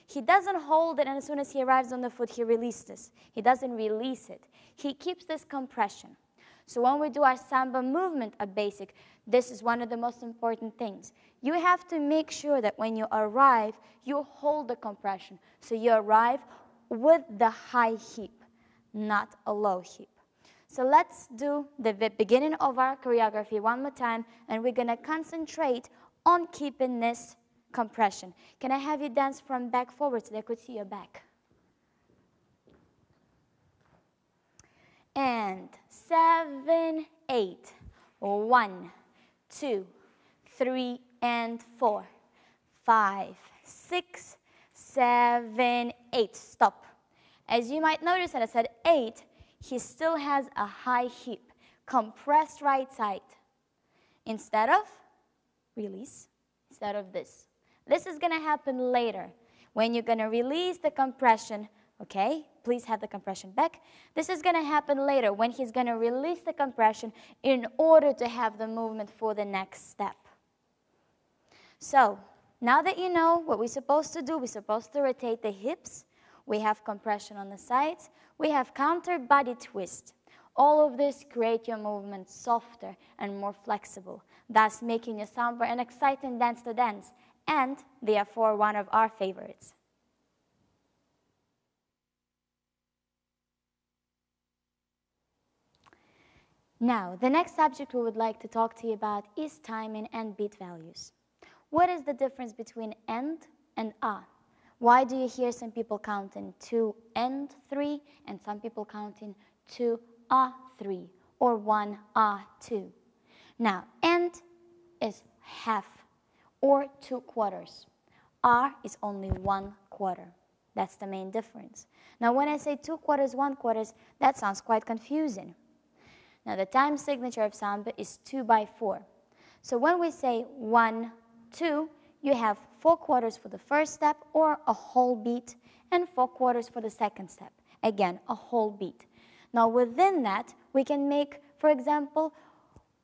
He doesn't hold it, and as soon as he arrives on the foot, he releases. He doesn't release it. He keeps this compression. So when we do our samba movement, a basic, this is one of the most important things. You have to make sure that when you arrive, you hold the compression. So you arrive with the high hip, not a low hip. So let's do the beginning of our choreography one more time, and we're going to concentrate on keeping this compression. Can I have you dance from back forward so they could see your back? And 7, 8. 1, 2, 3, and 4. 5, 6, 7, 8. Stop. As you might notice that I said 8, he still has a high hip, compressed right side. Instead of release, instead of this. This is going to happen later when you're going to release the compression. Okay, please have the compression back. This is going to happen later when he's going to release the compression in order to have the movement for the next step. So, now that you know what we're supposed to do, we're supposed to rotate the hips. We have compression on the sides. We have counter body twist. All of this create your movement softer and more flexible, thus making your samba an exciting dance to dance, and therefore one of our favorites. Now, the next subject we would like to talk to you about is timing and beat values. What is the difference between and a? Why do you hear some people counting 2 and 3 and some people counting 2 a 3 or 1 a 2? Now, and is half or 2 quarters. R is only 1 quarter. That's the main difference. Now, when I say 2 quarters, 1 quarters, that sounds quite confusing. Now, the time signature of samba is 2/4. So when we say 1, 2, you have 4 quarters for the first step or a whole beat and 4 quarters for the second step. Again, a whole beat. Now, within that, we can make, for example,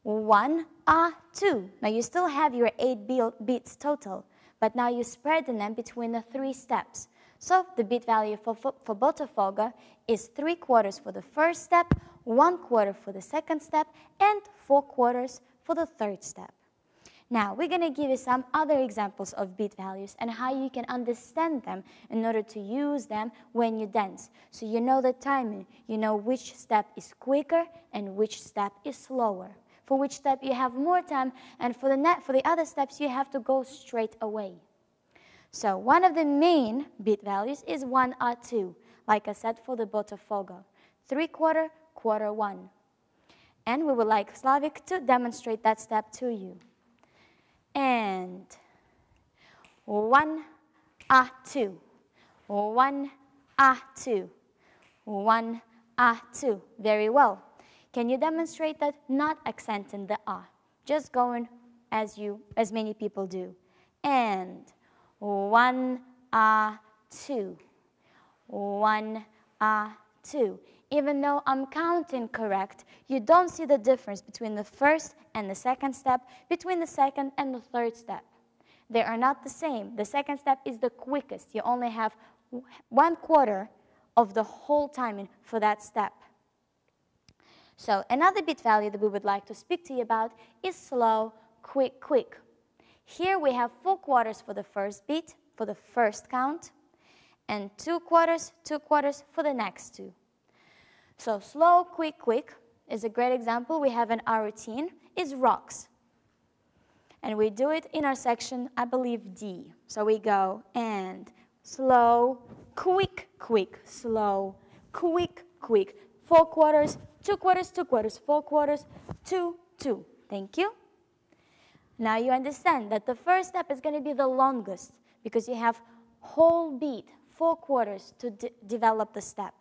1 a 2. Now, you still have your 8 beats total, but now you're spreading them between the 3 steps. So the beat value for Botafogo is 3 quarters for the first step, 1 quarter for the second step, and 4 quarters for the third step. Now, we're going to give you some other examples of beat values and how you can understand them in order to use them when you dance. So you know the timing, you know which step is quicker and which step is slower. For which step you have more time, and for the other steps you have to go straight away. So one of the main beat values is 1 a 2, like I said for the Botafogo. 3 quarter, quarter 1. And we would like Slavik to demonstrate that step to you. And 1 a 2, 1 a 2, 1 a 2. Very well. Can you demonstrate that not accenting the a, just going as many people do? And 1 a 2, 1 a 2. Even though I'm counting correct, you don't see the difference between the first and the second step, between the second and the third step. They are not the same. The second step is the quickest. You only have 1 quarter of the whole timing for that step. So another beat value that we would like to speak to you about is slow, quick, quick. Here we have 4 quarters for the first beat, for the first count, and 2 quarters for the next 2. So slow, quick, quick is a great example we have in our routine, is rocks. And we do it in our section, I believe, D. So we go and slow, quick, quick, slow, quick, quick. 4 quarters, 2 quarters, 2 quarters, 4 quarters, 2, 2. Thank you. Now you understand that the first step is going to be the longest because you have whole beat, 4 quarters to develop the step.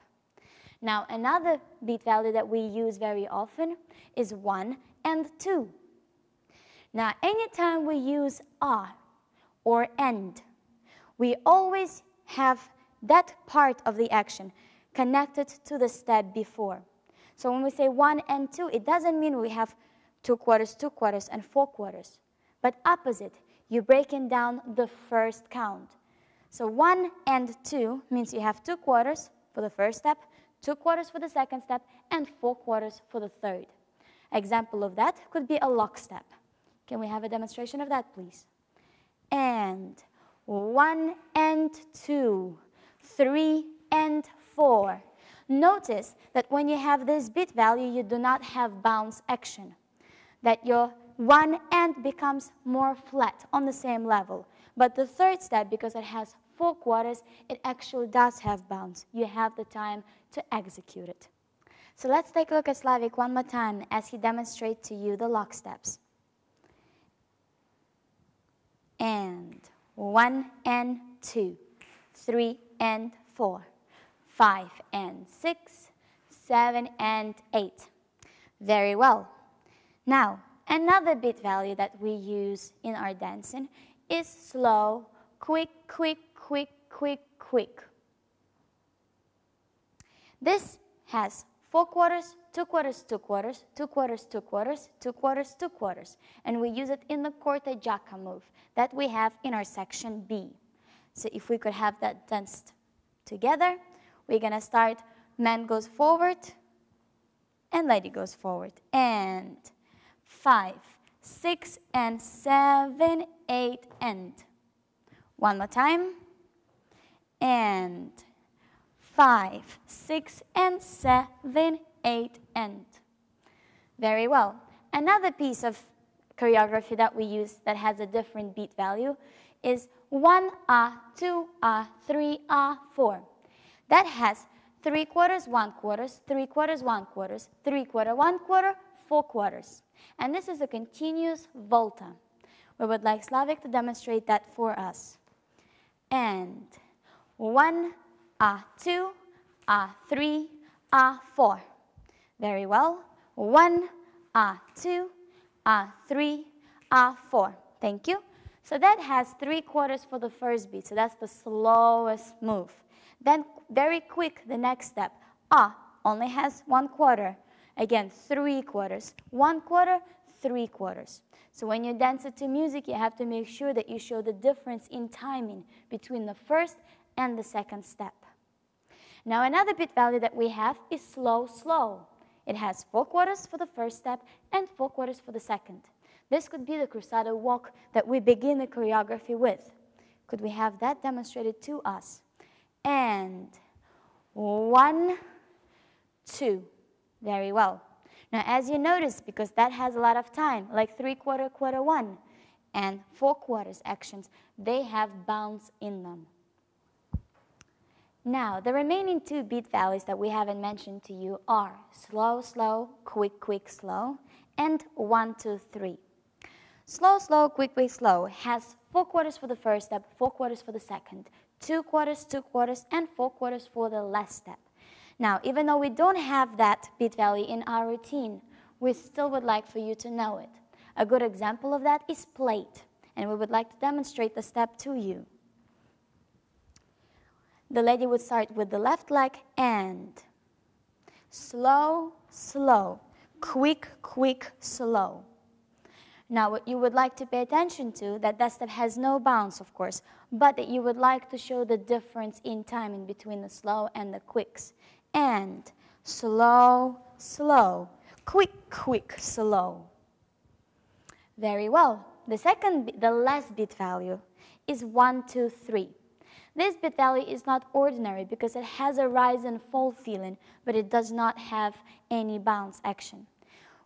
Now another beat value that we use very often is 1 and 2. Now anytime we use a or and, we always have that part of the action connected to the step before. So when we say 1 and 2, it doesn't mean we have 2 quarters, and 4 quarters. But opposite, you're breaking down the first count. So 1 and 2 means you have 2 quarters for the first step, 2 quarters for the second step, and 4 quarters for the third. Example of that could be a lockstep. Can we have a demonstration of that, please? And 1 and 2, 3 and 4. Notice that when you have this beat value, you do not have bounce action. That your one end becomes more flat on the same level. But the third step, because it has 4 quarters, it actually does have bounce. You have the time to execute it. So let's take a look at Slavik one more time as he demonstrates to you the lock steps. And 1 and 2, 3 and 4, 5 and 6, 7 and 8. Very well. Now, another beat value that we use in our dancing is slow, quick, quick, quick, quick, quick. This has 4 quarters, 2 quarters, 2 quarters, 2 quarters, 2 quarters, 2 quarters, 2 quarters. And we use it in the corta giacca move that we have in our section B. So if we could have that danced together, we're going to start, man goes forward, and lady goes forward. And 5, 6, and 7, 8, and. One more time. And 5, 6, and 7, 8, and. Very well. Another piece of choreography that we use that has a different beat value is 1, 2, 3, 4. That has 3 quarters, 1 quarters, 3 quarters, 1 quarters, 3 quarter, 1 quarter, 4 quarters. And this is a continuous volta. We would like Slavik to demonstrate that for us. And 1, 2, 3, 4. Very well. 1, 2, 3, 4. Thank you. So that has 3 quarters for the first beat. So that's the slowest move. Then very quick, the next step. Only has 1 quarter. Again, 3 quarters. 1 quarter, 3 quarters. So when you dance it to music, you have to make sure that you show the difference in timing between the first and the second step. Now another beat value that we have is slow, slow. It has 4 quarters for the first step and 4 quarters for the second. This could be the cruzado walk that we begin the choreography with. Could we have that demonstrated to us? And 1, 2. Very well. Now, as you notice, because that has a lot of time, like 3 quarter, quarter 1, and 4 quarters actions, they have bounce in them. Now, the remaining 2 beat values that we haven't mentioned to you are slow, slow, quick, quick, slow, and 1, 2, 3. Slow, slow, quick, quick, slow has 4 quarters for the first step, 4 quarters for the second, 2 quarters, and 4 quarters for the last step. Now, even though we don't have that beat value in our routine, we still would like for you to know it. A good example of that is plate, and we would like to demonstrate the step to you. The lady would start with the left leg and slow, slow, quick, quick, slow. Now, what you would like to pay attention to, that step has no bounce, of course, but that you would like to show the difference in timing between the slow and the quicks. And slow, slow, quick, quick, slow. Very well. The last beat value is 1, 2, 3. This beat value is not ordinary because it has a rise and fall feeling, but it does not have any bounce action.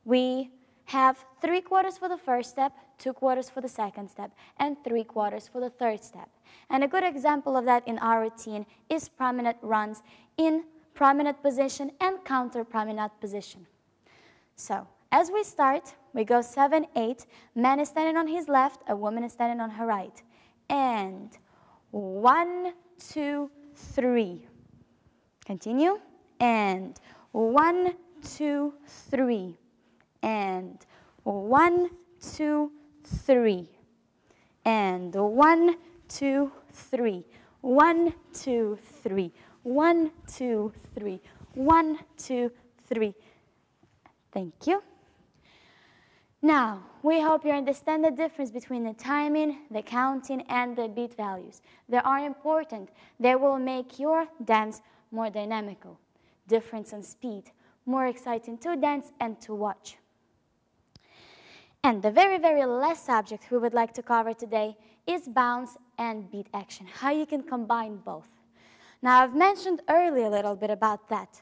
We have 3 quarters for the first step, 2 quarters for the second step, and 3 quarters for the third step. And a good example of that in our routine is promenade runs in promenade position and counter promenade position. So, as we start, we go 7, 8. Man is standing on his left, a woman is standing on her right. And 1, 2, 3. Continue. And 1, 2, 3. And 1, 2, 3. And 1, 2, 3. 1, 2, 3. 1, 2, 3. 1, 2, 3. Thank you. Now, we hope you understand the difference between the timing, the counting, and the beat values. They are important. They will make your dance more dynamical. Difference in speed, more exciting to dance and to watch. And the very, very last subject we would like to cover today is bounce and beat action, how you can combine both. Now, I've mentioned earlier a little bit about that.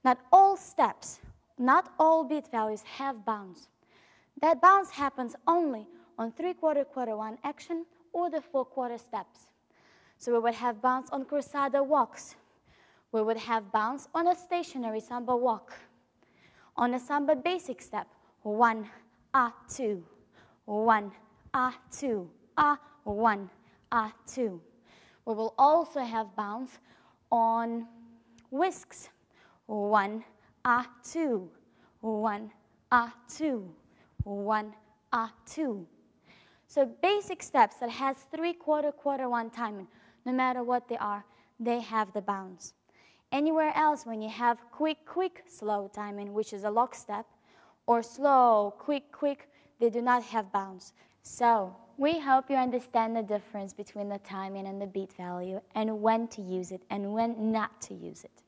Not all steps, not all beat values have bounce. That bounce happens only on 3/4, quarter one action or the 4/4 steps. So we would have bounce on cruzada walks. We would have bounce on a stationary samba walk. On a samba basic step, 1, 2, 1, 2, 1, 2. We will also have bounce on whisks, 1, 2, 1, 2. 1, 2. So basic steps that has 3/4, quarter one timing, no matter what they are, they have the bounce. Anywhere else when you have quick, quick, slow timing, which is a lock step, or slow, quick, quick, they do not have bounce. So we hope you understand the difference between the timing and the beat value and when to use it and when not to use it.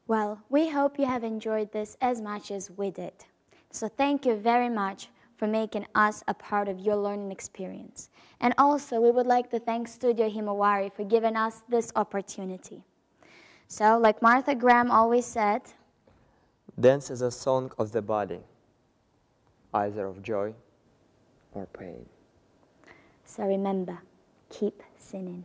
Well, we hope you have enjoyed this as much as we did. So thank you very much for making us a part of your learning experience. And also, we would like to thank Studio Himawari for giving us this opportunity. So, like Martha Graham always said, dance is a song of the body, either of joy or pain. So remember, keep singing.